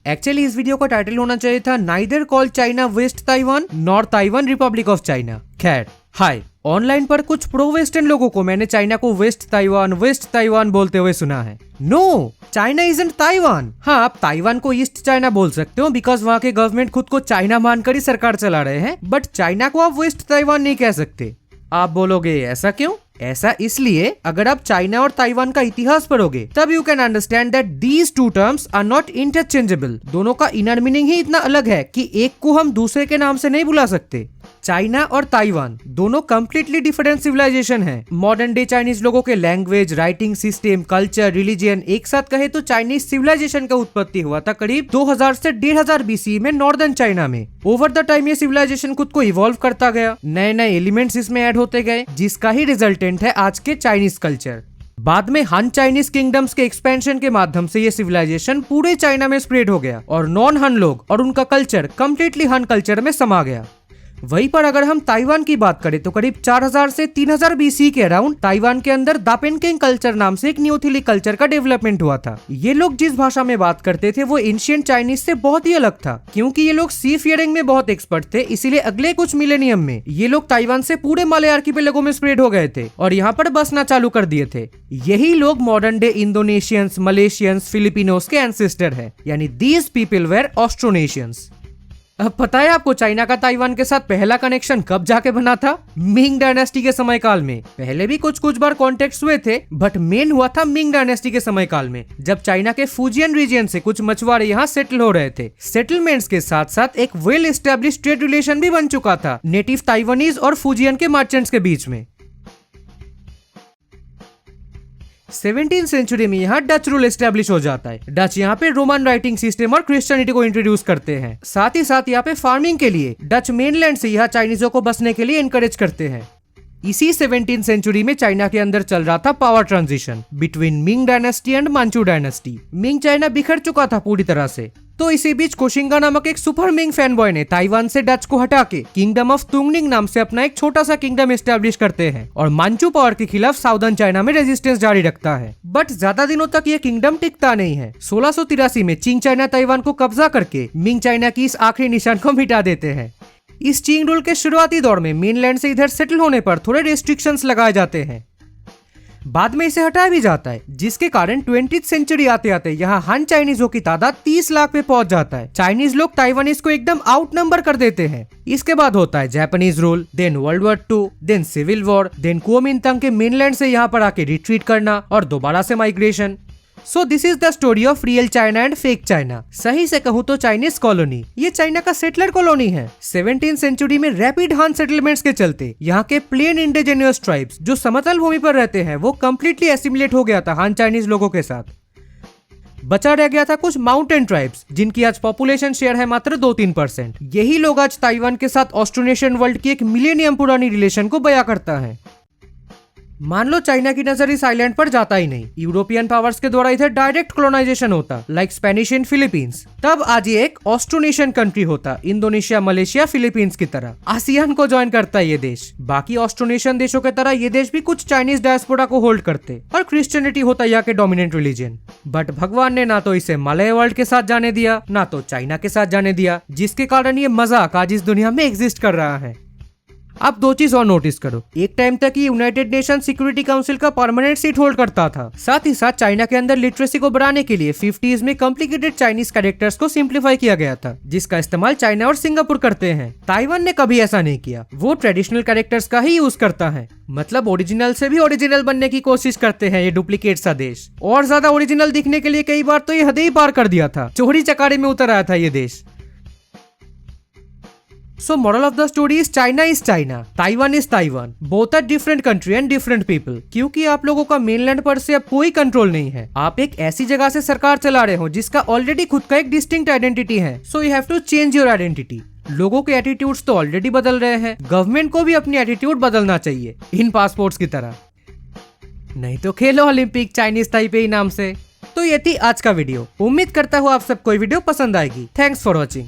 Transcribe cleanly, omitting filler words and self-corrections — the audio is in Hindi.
एक्चुअली इस वीडियो का टाइटल होना चाहिए था neither call China west Taiwan nor Taiwan Republic of China. खैर, हाय, ऑनलाइन पर कुछ प्रो वेस्टर्न लोगों को मैंने चाइना को वेस्ट ताइवान बोलते हुए सुना है। No, China isn't Taiwan. हाँ, आप ताइवान को ईस्ट चाइना बोल सकते हो बिकॉज वहाँ के गवर्नमेंट खुद को चाइना मानकर ही सरकार चला रहे हैं, बट चाइना को आप वेस्ट ताइवान नहीं कह सकते। आप बोलोगे ऐसा क्यों? ऐसा इसलिए अगर आप चाइना और ताइवान का इतिहास पढ़ोगे तब you can understand that these two terms are not interchangeable. दोनों का इनर मीनिंग ही इतना अलग है कि एक को हम दूसरे के नाम से नहीं बुला सकते। चाइना और ताइवान दोनों कम्प्लीटली डिफरेंट सिविलाइजेशन है। मॉडर्न डे चाइनीज लोगों के language, writing system, culture, religion एक साथ कहे तो चाइनीज सिविलाइजेशन का उत्पत्ति हुआ था करीब 2000 से 1500 बीसी में नॉर्दर्न चाइना में। ओवर द टाइम ये सिविलाइजेशन खुद को इवॉल्व करता गया, नए नए एलिमेंट्स इसमें ऐड होते गए, जिसका ही रिजल्टेंट है आज के चाइनीज कल्चर। बाद में हान चाइनीज किंगडम्स के एक्सपेंशन के माध्यम से ये सिविलाइजेशन पूरे चाइना में स्प्रेड हो गया और नॉन हान लोग और उनका कल्चर कम्प्लीटली हान कल्चर में समा गया। वहीं पर अगर हम ताइवान की बात करें तो करीब 4000 से 3000 बीसी के अराउंड ताइवान के अंदर दापेनकेंग कल्चर नाम से एक न्यूथिलिक कल्चर का डेवलपमेंट हुआ था। ये लोग जिस भाषा में बात करते थे वो एंशिएंट चाइनीज से बहुत ही अलग था, क्योंकि ये लोग सी फेयरिंग में बहुत एक्सपर्ट थे। इसीलिए अगले कुछ मिलेनियम में ये लोग ताइवान से पूरे मलय आर्किपेलागो में स्प्रेड हो गए थे और यहाँ पर बसना चालू कर दिए थे। यही लोग मॉडर्न डे इंडोनेशियंस, मलेशियंस, फिलिपिनोस के एंसेस्टर है, यानी दीज पीपल वेर ऑस्ट्रोनेशियंस। अब पता है आपको चाइना का ताइवान के साथ पहला कनेक्शन कब जाके बना था? मिंग डायनेस्टी के समय काल में। पहले भी कुछ बार कॉन्टेक्ट हुए थे, बट मेन हुआ था मिंग डायनेस्टी के समय काल में, जब चाइना के फुजियन रीजन से कुछ मछुआरे यहाँ सेटल हो रहे थे। सेटलमेंट्स के साथ साथ एक वेल एस्टेब्लिश ट्रेड रिलेशन भी बन चुका था नेटिव ताइवानीज और फुजियन के मर्चेंट्स के बीच में। 17th सेंचुरी में यहाँ डच रूल एस्टेब्लिश हो जाता है। डच यहाँ पे रोमन राइटिंग सिस्टम और क्रिश्चियनिटी को इंट्रोड्यूस करते हैं। साथ ही साथ यहाँ पे फार्मिंग के लिए डच मेनलैंड से यहाँ चाइनीजों को बसने के लिए इनकरेज करते हैं। इसी 17th सेंचुरी में चाइना के अंदर चल रहा था power transition between Ming dynasty and Manchu dynasty. Ming China बिखर चुका था पूरी तरह से, तो इसी बीच कोशिंगा नामक एक सुपर मिंग फैन बॉय ने ताइवान से डच को हटा के किंगडम ऑफ तुंगनिंग नाम से अपना एक छोटा सा किंगडम एस्टेब्लिश करते हैं और मांचू पावर के खिलाफ साउदर्न चाइना में रेजिस्टेंस जारी रखता है। बट ज्यादा दिनों तक ये किंगडम टिकता नहीं है। 1683 में चिंग चाइना ताइवान को कब्जा करके मिंग चाइना की इस आखिरी निशान को मिटा देते हैं। इस चिंग रूल के शुरुआती दौर में मेनलैंड से इधर सेटल होने पर थोड़े रेस्ट्रिक्शंस लगाए जाते हैं, बाद में इसे हटाया भी जाता है, जिसके कारण 20th सेंचुरी आते आते यहाँ हान चाइनीजों की तादाद 30 लाख पे पहुंच जाता है। चाइनीज लोग ताइवानीज को एकदम आउट नंबर कर देते हैं। इसके बाद होता है Japanese rule, then world war 2, then civil war, then Kuomintang के मेनलैंड से यहाँ पर आके रिट्रीट करना और दोबारा से migration. So this is the story of real China and fake China. सही से कहूँ तो चाइनीज कॉलोनी ये चाइना का सेटलर कॉलोनी है। 17th सेंचुरी में रैपिड हान सेटलमेंट्स के चलते यहाँ के प्लेन इंडिजिनियस ट्राइब्स जो समतल भूमि पर रहते हैं वो कम्प्लीटली एसिमिलेट हो गया था हान चाइनीज लोगों के साथ। बचा रह गया था कुछ माउंटेन ट्राइब्स जिनकी आज पॉपुलेशन शेयर है मात्र 2-3%। यही लोग आज ताइवान के साथ ऑस्ट्रोनेशियन वर्ल्ड की एक मिलेनियम पुरानी रिलेशन को बयां करता है। मान लो चाइना की नजर इस आइलैंड पर जाता ही नहीं, यूरोपियन पावर्स के द्वारा इधर डायरेक्ट कॉलोनाइजेशन होता लाइक स्पेनिश इन फिलीपींस, तब आज ये एक ऑस्ट्रोनेशियन कंट्री होता, इंडोनेशिया, मलेशिया, फिलीपींस की तरह। आसियान को ज्वाइन करता है ये देश। बाकी ऑस्ट्रोनेशियन देशों की तरह ये देश भी कुछ चाइनीज डायस्पोरा को होल्ड करते और क्रिश्चियनिटी होता यहाँ के डोमिनेंट रिलीजन। बट भगवान ने ना तो इसे मलय वर्ल्ड के साथ जाने दिया ना तो चाइना के साथ जाने दिया, जिसके कारण ये मजाक आज इस दुनिया में एग्जिस्ट कर रहा है। अब दो चीज और नोटिस करो, एक टाइम तक ये यूनाइटेड नेशन सिक्योरिटी काउंसिल का परमानेंट सीट होल्ड करता था। साथ ही साथ चाइना के अंदर लिटरेसी को बढ़ाने के लिए 50s में कॉम्प्लिकेटेड चाइनीज कैरेक्टर्स को सिंप्लीफाई किया गया था, जिसका इस्तेमाल चाइना और सिंगापुर करते हैं। ताइवान ने कभी ऐसा नहीं किया, वो ट्रेडिशनल कैरेक्टर्स का ही यूज करता है। मतलब ओरिजिनल से भी ओरिजिनल बनने की कोशिश करते हैं ये डुप्लीकेट सा देश। और ज्यादा ओरिजिनल दिखने के लिए कई बार तो ये हदें ही पार कर दिया था, चोरी चकारी में उतर आया था ये देश। So moral of the story is China is China, Taiwan is Taiwan. Both are different country and different people. क्योंकि आप लोगों का मेनलैंड पर से अब कोई कंट्रोल नहीं है। आप एक ऐसी जगह से सरकार चला रहे हो जिसका ऑलरेडी खुद का एक डिस्टिंक्ट आइडेंटिटी है। So you have to change your identity. लोगों के एटीट्यूड्स तो ऑलरेडी बदल रहे हैं, गवर्नमेंट को भी अपनी एटीट्यूड बदलना चाहिए इन पासपोर्ट्स की तरह। नहीं तो खेलो ओलंपिक चाइनीज ताइपेई नाम से। तो ये थी आज का वीडियो। उम्मीद करता हूँ आप सबको वीडियो पसंद आएगी। Thanks for watching.